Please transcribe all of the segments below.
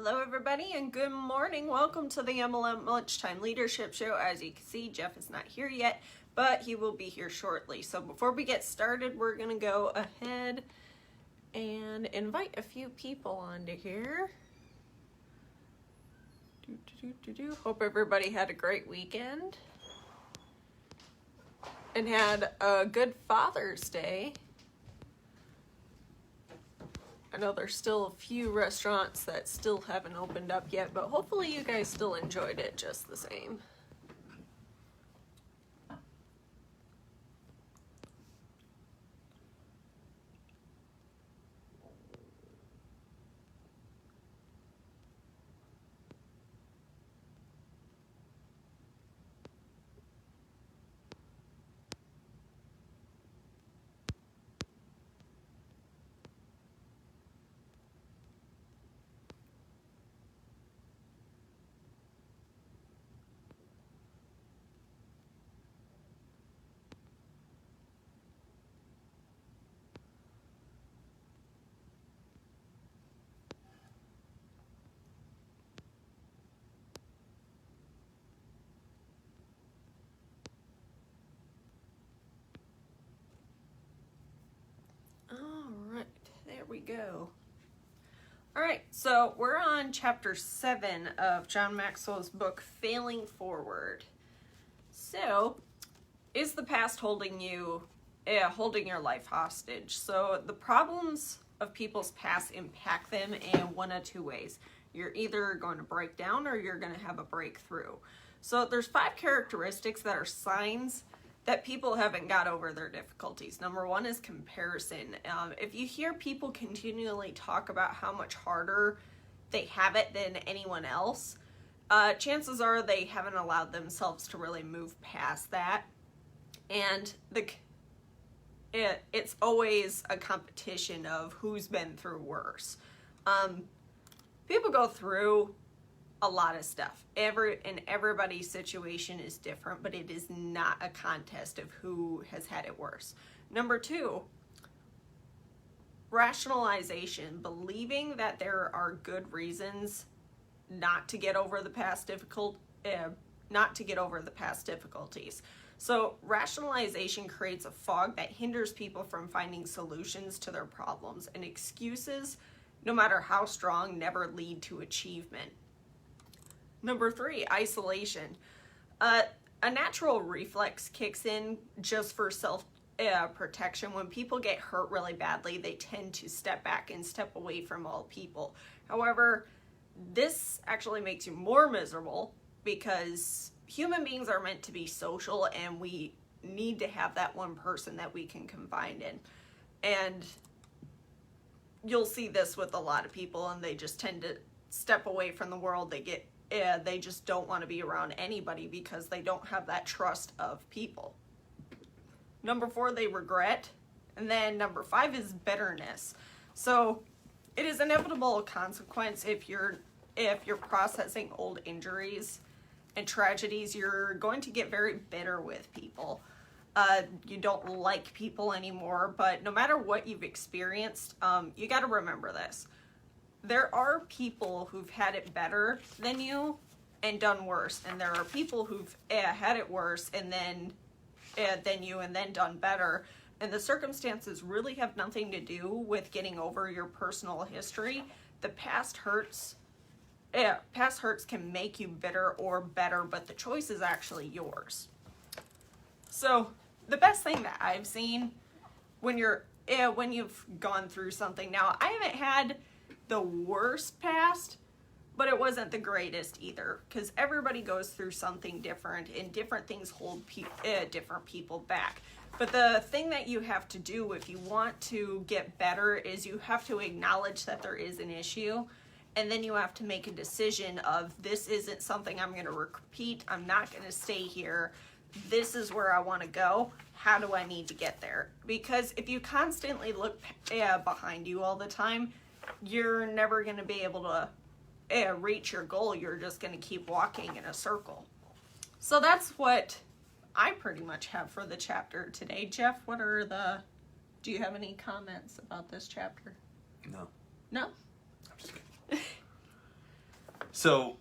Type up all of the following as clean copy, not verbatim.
Hello everybody and good morning. Welcome to the MLM Lunchtime Leadership Show. As you can see, Jeff is not here yet, but he will be here shortly. So before we get started, we're going to go ahead and invite a few people onto here. Hope everybody had a great weekend and had a good Father's Day. I know there's still a few restaurants that still haven't opened up yet, but hopefully you guys still enjoyed it just the same. There we go. All right, so we're on chapter 7 of John Maxwell's book, Failing Forward. So, is the past holding your life hostage? So the problems of people's past impact them in one of two ways. You're either going to break down or you're going to have a breakthrough. So there's 5 characteristics that are signs that people haven't got over their difficulties. Number 1 is comparison. If you hear people continually talk about how much harder they have it than anyone else, chances are they haven't allowed themselves to really move past that. And it's always a competition of who's been through worse. People go through a lot of stuff. Everybody's situation is different, but it is not a contest of who has had it worse. Number 2, rationalization, believing that there are good reasons not to get over the past difficulties. So rationalization creates a fog that hinders people from finding solutions to their problems, and excuses, no matter how strong, never lead to achievement. Number 3, isolation. A natural reflex kicks in just for self-protection. When people get hurt really badly, they tend to step back and step away from all people. However, this actually makes you more miserable because human beings are meant to be social, and we need to have that one person that we can confide in. And you'll see this with a lot of people, and they just tend to step away from the world. They just don't want to be around anybody because they don't have that trust of people. Number 4, they regret. And then number 5 is bitterness. So it is inevitable consequence if you're processing old injuries and tragedies. You're going to get very bitter with people. You don't like people anymore, but no matter what you've experienced, you got to remember this. There are people who've had it better than you and done worse, and there are people who've had it worse and then than you and then done better. And the circumstances really have nothing to do with getting over your personal history. The past hurts can make you bitter or better, but the choice is actually yours. So the best thing that I've seen when you've gone through something, now I haven't had the worst past, but it wasn't the greatest either, because everybody goes through something different, and different things hold different people back. But the thing that you have to do if you want to get better is you have to acknowledge that there is an issue, and then you have to make a decision of, this isn't something I'm going to repeat. I'm not going to stay here. This is where I want to go. How do I need to get there? Because if you constantly look behind you all the time, you're never going to be able to reach your goal. You're just going to keep walking in a circle. So that's what I pretty much have for the chapter today. Jeff, do you have any comments about this chapter? No. No? I'm just kidding. So,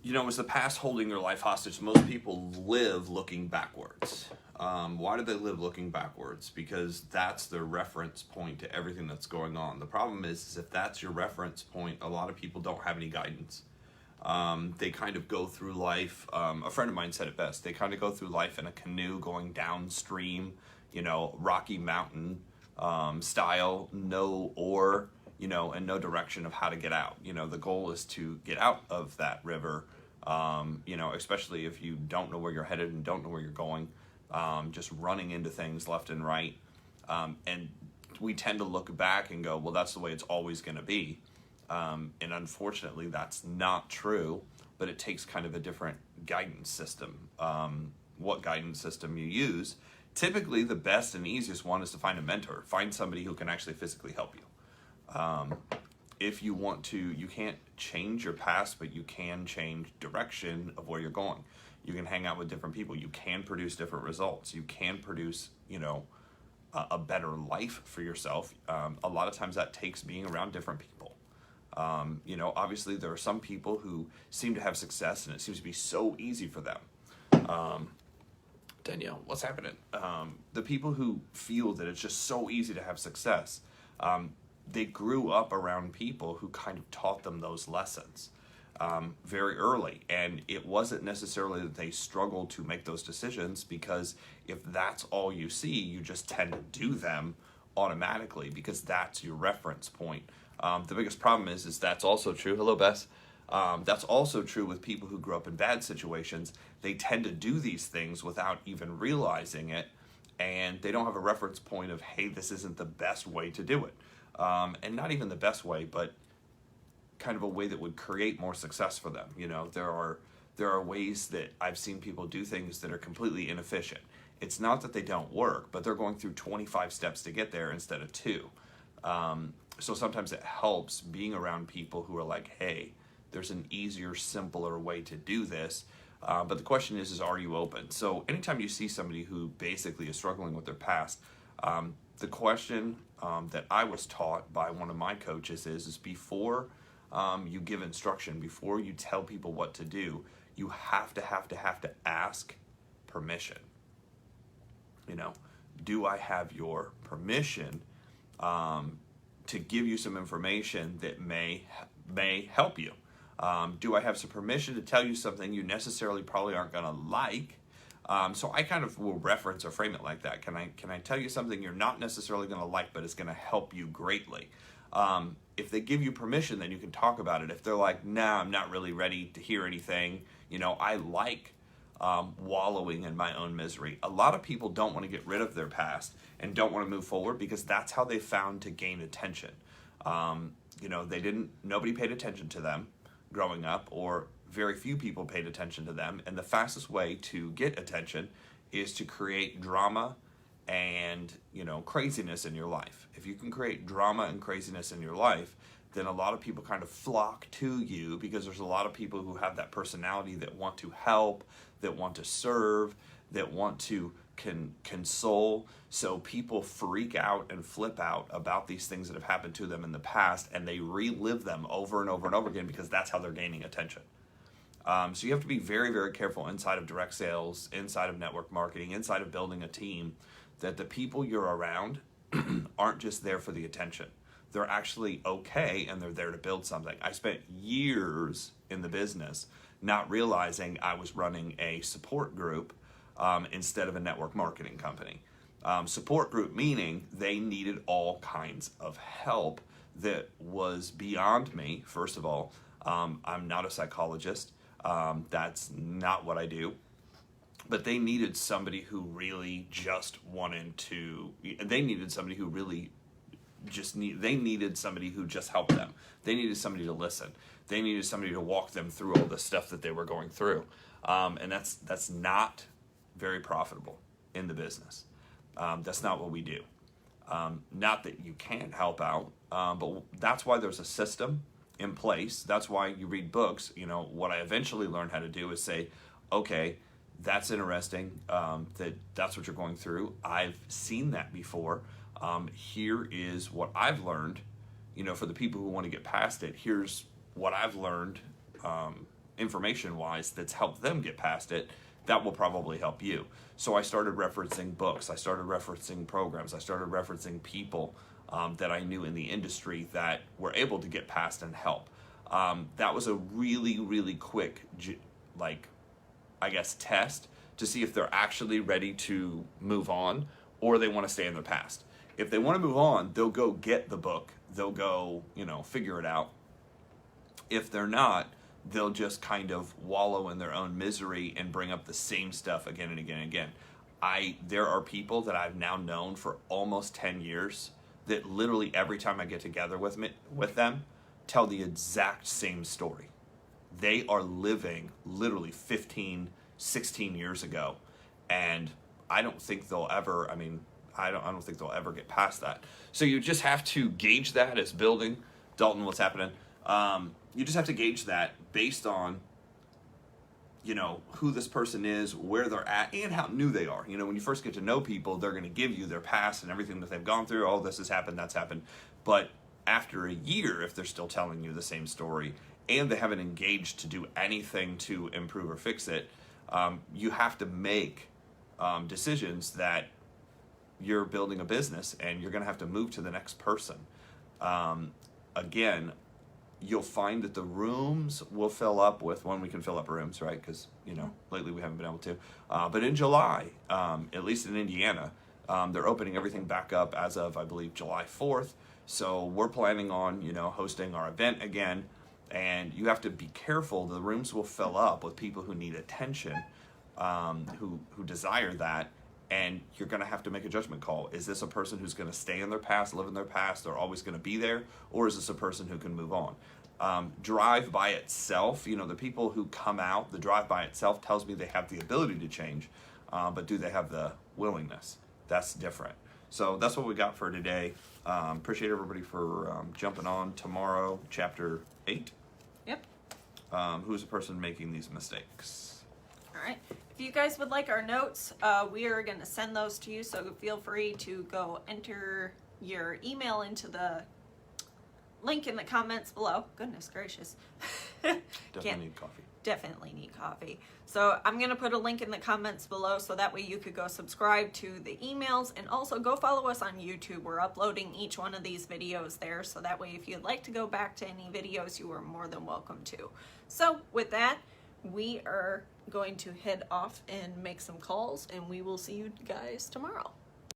is the past holding your life hostage? Most people live looking backwards. Why do they live looking backwards? Because that's their reference point to everything that's going on. The problem is if that's your reference point, a lot of people don't have any guidance. They kind of go through life. A friend of mine said it best. They kind of go through life in a canoe going downstream, Rocky Mountain style, no oar, and no direction of how to get out. The goal is to get out of that river, especially if you don't know where you're headed and don't know where you're going, just running into things left and right. And we tend to look back and go, well, that's the way it's always going to be. And unfortunately, that's not true, but it takes kind of a different guidance system. What guidance system you use. Typically, the best and easiest one is to find a mentor. Find somebody who can actually physically help you. If you want to, you can't change your past, but you can change direction of where you're going. You can hang out with different people. You can produce different results. You can produce, a better life for yourself. A lot of times that takes being around different people. Obviously there are some people who seem to have success and it seems to be so easy for them. Danielle, what's happening? The people who feel that it's just so easy to have success, they grew up around people who kind of taught them those lessons very early. And it wasn't necessarily that they struggled to make those decisions, because if that's all you see, you just tend to do them automatically because that's your reference point. The biggest problem is that's also true. Hello, Bess. That's also true with people who grew up in bad situations. They tend to do these things without even realizing it, and they don't have a reference point of, hey, this isn't the best way to do it. And not even the best way, but kind of a way that would create more success for them. There are ways that I've seen people do things that are completely inefficient. It's not that they don't work, but they're going through 25 steps to get there instead of 2. So sometimes it helps being around people who are like, hey, there's an easier, simpler way to do this. But the question is are you open? So anytime you see somebody who basically is struggling with their past, the question that I was taught by one of my coaches is before you give instruction, before you tell people what to do, you have to ask permission. Do I have your permission to give you some information that may help you? Do I have some permission to tell you something you necessarily probably aren't going to like? So I kind of will reference or frame it like that. Can I tell you something you're not necessarily going to like, but it's going to help you greatly? If they give you permission, then you can talk about it. If they're like, nah, I'm not really ready to hear anything, I like wallowing in my own misery. A lot of people don't want to get rid of their past and don't want to move forward because that's how they found to gain attention. Nobody paid attention to them growing up, or very few people paid attention to them. And the fastest way to get attention is to create drama and, craziness in your life. If you can create drama and craziness in your life, then a lot of people kind of flock to you because there's a lot of people who have that personality that want to help, that want to serve, that want to console. So people freak out and flip out about these things that have happened to them in the past, and they relive them over and over and over again because that's how they're gaining attention. So you have to be very, very careful inside of direct sales, inside of network marketing, inside of building a team, that the people you're around aren't just there for the attention. They're actually okay, and they're there to build something. I spent years in the business not realizing I was running a support group instead of a network marketing company. Support group meaning they needed all kinds of help that was beyond me, first of all. I'm not a psychologist. That's not what I do. But they needed somebody who really just they needed somebody who really they needed somebody who just helped them. They needed somebody to listen. They needed somebody to walk them through all the stuff that they were going through. And that's not very profitable in the business. That's not what we do. Not that you can't help out, but that's why there's a system in place. That's why you read books. What I eventually learned how to do is say, okay, that's interesting, that's what you're going through. I've seen that before. Here is what I've learned, for the people who want to get past it. Here's what I've learned information wise that's helped them get past it, that will probably help you. So I started referencing books, I started referencing programs, I started referencing people that I knew in the industry that were able to get past and help. That was a really, really quick, test to see if they're actually ready to move on or they want to stay in the past. If they want to move on, they'll go get the book, they'll go, figure it out. If they're not, they'll just kind of wallow in their own misery and bring up the same stuff again and again and again. There are people that I've now known for almost 10 years that literally every time I get together with them, tell the exact same story. They are living literally 15, 16 years ago, and I don't think they'll ever, I don't think they'll ever get past that. So you just have to gauge that as building. Dalton, what's happening? You just have to gauge that based on, who this person is, where they're at, and how new they are. When you first get to know people, they're going to give you their past and everything that they've gone through. Oh, this has happened, that's happened. But after a year, if they're still telling you the same story and they haven't engaged to do anything to improve or fix it, you have to make decisions that you're building a business and you're going to have to move to the next person. Again, you'll find that the rooms will fill up with, when we can fill up rooms, right? Because, lately we haven't been able to. But in July, at least in Indiana, they're opening everything back up as of, I believe, July 4th. So we're planning on, hosting our event again. And you have to be careful. The rooms will fill up with people who need attention, who desire that. And you're going to have to make a judgment call. Is this a person who's going to stay in their past, live in their past, they're always going to be there? Or is this a person who can move on? Drive by itself, the people who come out, the drive by itself tells me they have the ability to change, but do they have the willingness? That's different. So that's what we got for today. Appreciate everybody for jumping on. Tomorrow, chapter 8. Yep. Who's the person making these mistakes? All right. If you guys would like our notes, we are going to send those to you, so feel free to go enter your email into the link in the comments below. Goodness gracious. Definitely need coffee. Definitely need coffee. So I'm going to put a link in the comments below so that way you could go subscribe to the emails, and also go follow us on YouTube. We're uploading each one of these videos there, so that way if you'd like to go back to any videos, you are more than welcome to. So with that, we are going to head off and make some calls, and we will see you guys tomorrow.